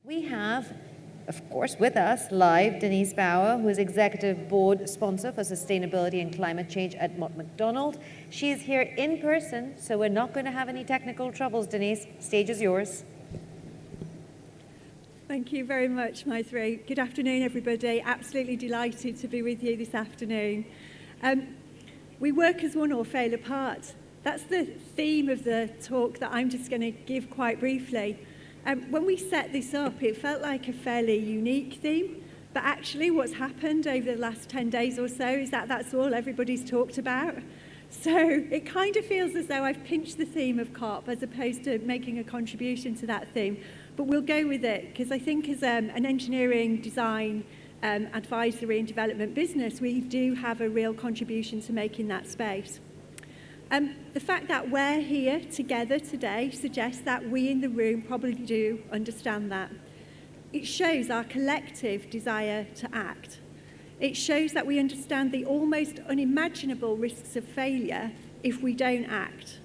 We have, of course, with us live Denise Bauer, who is Executive Board Sponsor for Sustainability and Climate Change at Mott MacDonald. She is here in person, so we're not going to have any technical troubles. Denise, stage is yours. Thank you very much, Maithri. Good afternoon, everybody. Absolutely delighted to be with you this afternoon. We work as one or fail apart. That's the theme of the talk that I'm just going to give quite briefly. When we set this up, it felt like a fairly unique theme, but actually what's happened over the last 10 days or so is that that's all everybody's talked about. So it kind of feels as though I've pinched the theme of COP as opposed to making a contribution to that theme. But we'll go with it, because I think as an engineering, design, advisory and development business, we do have a real contribution to make in that space. The fact that we're here together today suggests that we in the room probably do understand that. It shows our collective desire to act. It shows that we understand the almost unimaginable risks of failure if we don't act.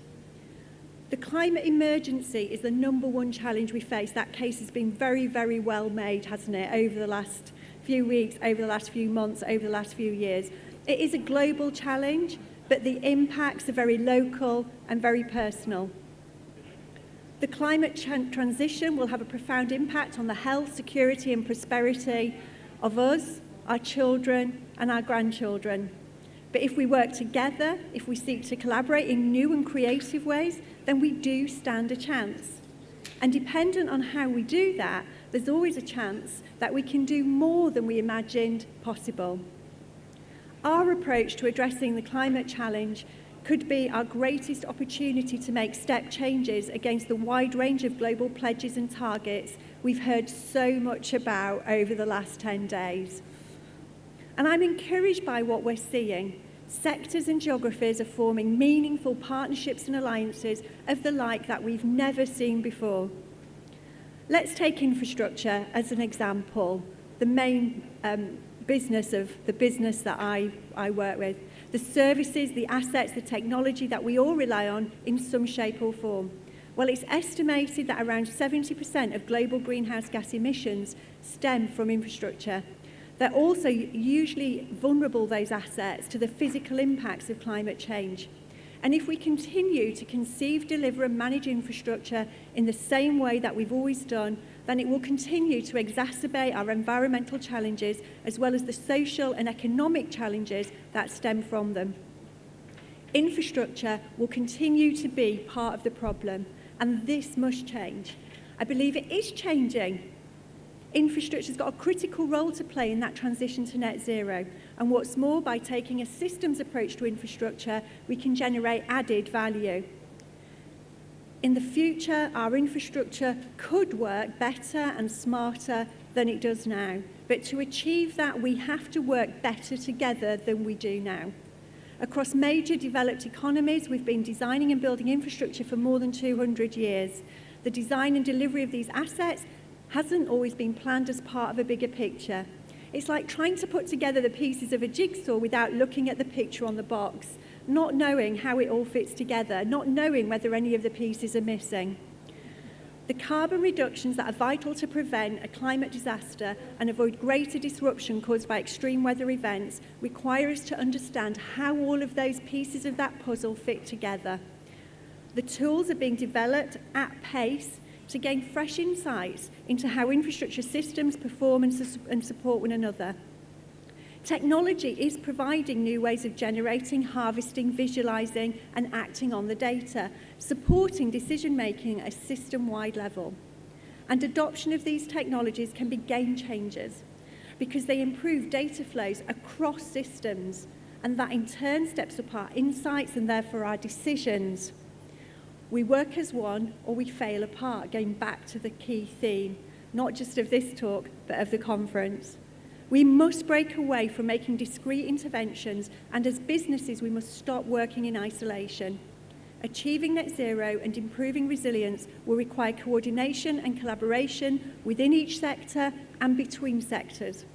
The climate emergency is the #1 challenge we face. That case has been very, very well made, hasn't it, over the last few weeks, over the last few months, over the last few years. It is a global challenge, but the impacts are very local and very personal. The climate transition will have a profound impact on the health, security and prosperity of us, our children and our grandchildren. But if we work together, if we seek to collaborate in new and creative ways, then we do stand a chance. And dependent on how we do that, there's always a chance that we can do more than we imagined possible. Our approach to addressing the climate challenge could be our greatest opportunity to make step changes against the wide range of global pledges and targets we've heard so much about over the last 10 days. And I'm encouraged by what we're seeing. Sectors and geographies are forming meaningful partnerships and alliances of the like that we've never seen before. Let's take infrastructure as an example, the main business of the business that I work with. The services, the assets, the technology that we all rely on in some shape or form. Well, it's estimated that around 70% of global greenhouse gas emissions stem from infrastructure. They're also usually vulnerable, those assets, to the physical impacts of climate change. And if we continue to conceive, deliver and manage infrastructure in the same way that we've always done, then it will continue to exacerbate our environmental challenges as well as the social and economic challenges that stem from them. Infrastructure will continue to be part of the problem, and this must change. I believe it is changing. Infrastructure's got a critical role to play in that transition to net zero. And what's more, by taking a systems approach to infrastructure, we can generate added value. In the future, our infrastructure could work better and smarter than it does now. But to achieve that, we have to work better together than we do now. Across major developed economies, we've been designing and building infrastructure for more than 200 years. The design and delivery of these assets hasn't always been planned as part of a bigger picture. It's like trying to put together the pieces of a jigsaw without looking at the picture on the box, not knowing how it all fits together, not knowing whether any of the pieces are missing. The carbon reductions that are vital to prevent a climate disaster and avoid greater disruption caused by extreme weather events require us to understand how all of those pieces of that puzzle fit together. The tools are being developed at pace to gain fresh insights into how infrastructure systems perform and support one another. Technology is providing new ways of generating, harvesting, visualizing and acting on the data, supporting decision-making at a system-wide level. And adoption of these technologies can be game changers because they improve data flows across systems, and that in turn steps up our insights and therefore our decisions. We work as one or we fail apart, going back to the key theme, not just of this talk, but of the conference. We must break away from making discrete interventions, and as businesses, we must stop working in isolation. Achieving net zero and improving resilience will require coordination and collaboration within each sector and between sectors.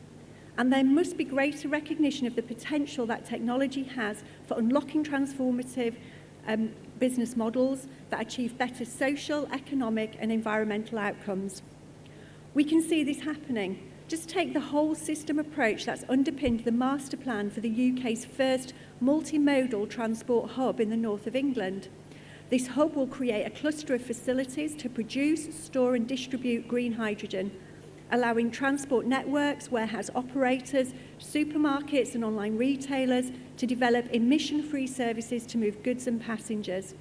And there must be greater recognition of the potential that technology has for unlocking transformative business models that achieve better social, economic and environmental outcomes. We can see this happening. Just take the whole system approach that's underpinned the master plan for the UK's first multimodal transport hub in the north of England. This hub will create a cluster of facilities to produce, store and distribute green hydrogen, allowing transport networks, warehouse operators, supermarkets and online retailers to develop emission-free services to move goods and passengers.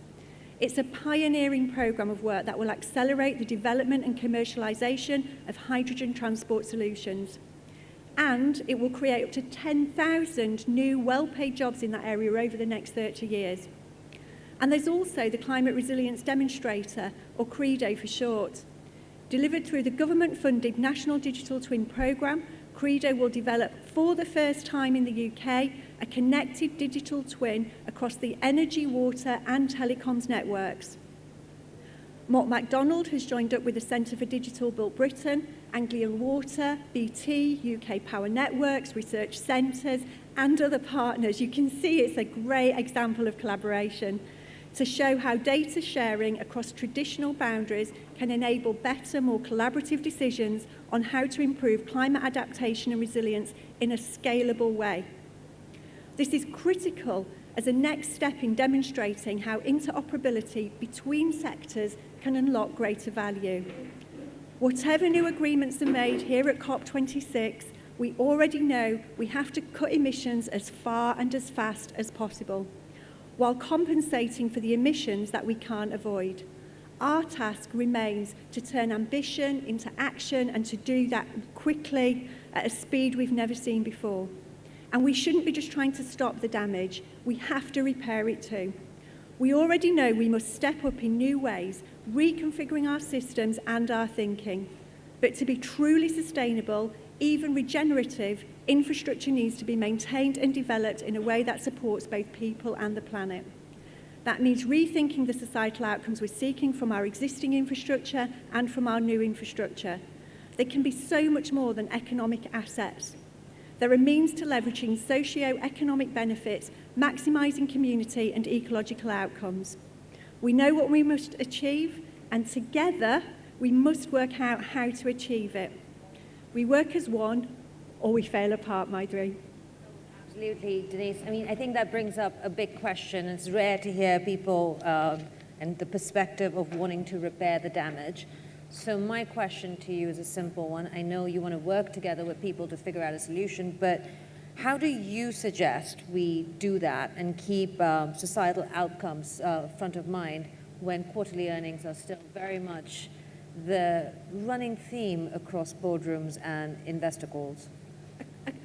It's a pioneering programme of work that will accelerate the development and commercialisation of hydrogen transport solutions. And it will create up to 10,000 new well-paid jobs in that area over the next 30 years. And there's also the Climate Resilience Demonstrator, or CREDO for short. Delivered through the government-funded National Digital Twin Programme, CREDO will develop for the first time in the UK a connected digital twin across the energy, water and telecoms networks. Mott MacDonald has joined up with the Centre for Digital Built Britain, Anglian Water, BT, UK Power Networks, research centres and other partners. You can see it's a great example of collaboration to show how data sharing across traditional boundaries can enable better, more collaborative decisions on how to improve climate adaptation and resilience in a scalable way. This is critical as a next step in demonstrating how interoperability between sectors can unlock greater value. Whatever new agreements are made here at COP26, we already know we have to cut emissions as far and as fast as possible, while compensating for the emissions that we can't avoid. Our task remains to turn ambition into action and to do that quickly at a speed we've never seen before. And we shouldn't be just trying to stop the damage, we have to repair it too. We already know we must step up in new ways, reconfiguring our systems and our thinking. But to be truly sustainable, even regenerative, infrastructure needs to be maintained and developed in a way that supports both people and the planet. That means rethinking the societal outcomes we're seeking from our existing infrastructure and from our new infrastructure. They can be so much more than economic assets. There are means to leveraging socio-economic benefits, maximising community and ecological outcomes. We know what we must achieve, and together we must work out how to achieve it. We work as one, or we fail apart, Maithri. Absolutely, Denise. I mean, I think that brings up a big question. It's rare to hear people and the perspective of wanting to repair the damage. So my question to you is a simple one. I know you want to work together with people to figure out a solution, but how do you suggest we do that and keep societal outcomes front of mind when quarterly earnings are still very much the running theme across boardrooms and investor calls?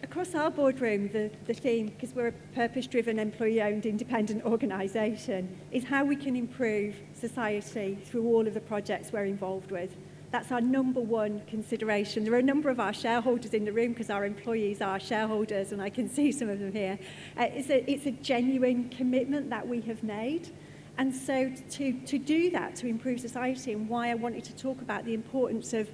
Across our boardroom, the theme, because we're a purpose-driven, employee-owned, independent organisation, is how we can improve society through all of the projects we're involved with. That's our number one consideration. There are a number of our shareholders in the room because our employees are shareholders, and I can see some of them here. It's a genuine commitment that we have made. And so to do that, to improve society, and why I wanted to talk about the importance of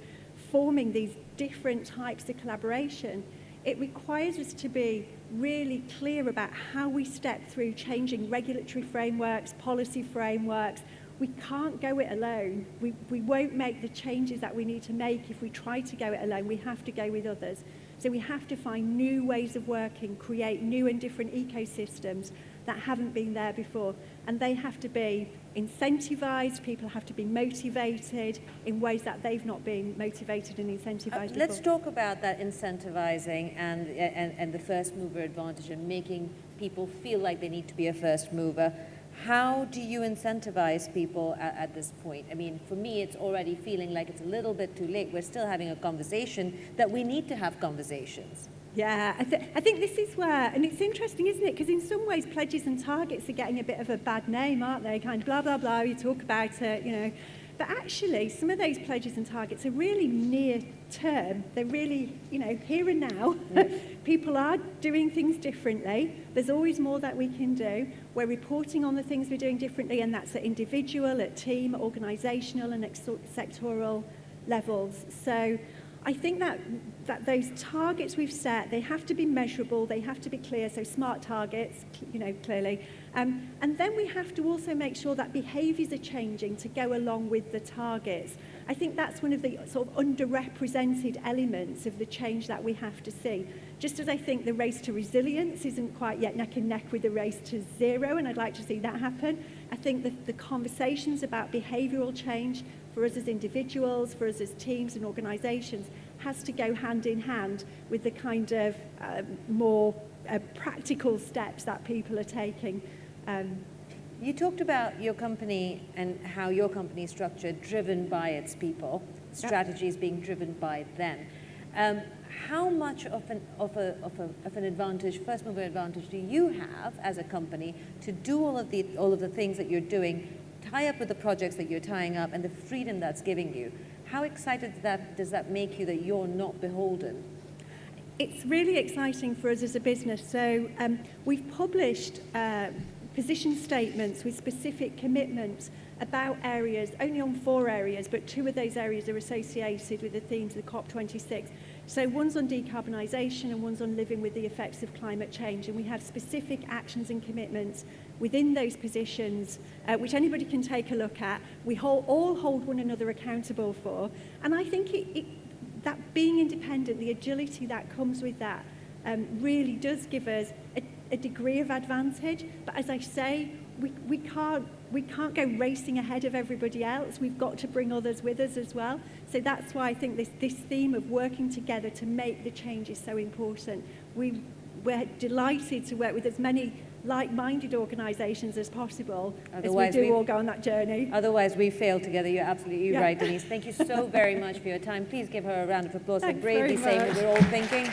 forming these different types of collaboration, it requires us to be really clear about how we step through changing regulatory frameworks, policy frameworks. We can't go it alone. We won't make the changes that we need to make if we try to go it alone. We have to go with others. So we have to find new ways of working, create new and different ecosystems that haven't been there before. And they have to be incentivised, people have to be motivated in ways that they've not been motivated and incentivised before. Let's talk about that incentivising and the first mover advantage and making people feel like they need to be a first mover. How do you incentivize people at this point? I mean, for me, it's already feeling like it's a little bit too late. We're still having a conversation that we need to have conversations. Yeah, I think this is where, and it's interesting, isn't it? Because in some ways, pledges and targets are getting a bit of a bad name, aren't they? Kind of blah, blah, blah, you talk about it, you know. But actually, some of those pledges and targets are really near term. They're really, you know, here and now. People are doing things differently. There's always more that we can do. We're reporting on the things we're doing differently, and that's at individual, at team, organisational, and sectoral levels. So I think that those targets we've set, they have to be measurable, they have to be clear, so SMART targets, clearly. And then we have to also make sure that behaviours are changing to go along with the targets. I think that's one of the sort of underrepresented elements of the change that we have to see. Just as I think the race to resilience isn't quite yet neck and neck with the race to zero, and I'd like to see that happen, I think the conversations about behavioural change for us as individuals, for us as teams and organisations, has to go hand in hand with the kind of more practical steps that people are taking. You talked about your company and how your company is structured, driven by its people, strategies being driven by them. How much of an advantage, first mover advantage, do you have as a company to do all of the things that you're doing, tie up with the projects that you're tying up, and the freedom that's giving you? How excited does that make you that you're not beholden? It's really exciting for us as a business. So we've published position statements with specific commitments about areas, only on 4 areas, but 2 of those areas are associated with the themes of the COP26. So one's on decarbonisation and one's on living with the effects of climate change. And we have specific actions and commitments within those positions, which anybody can take a look at. We all hold one another accountable for. And I think that being independent, the agility that comes with that, really does give us a degree of advantage. But as I say, we can't go racing ahead of everybody else. We've got to bring others with us as well. So that's why I think this theme of working together to make the change is so important. We're delighted to work with as many like-minded organisations as possible as we do all go on that journey. Otherwise, we fail together. You're absolutely right, Denise. Thank you so very much for your time. Please give her a round of applause for bravely saying what we're all thinking.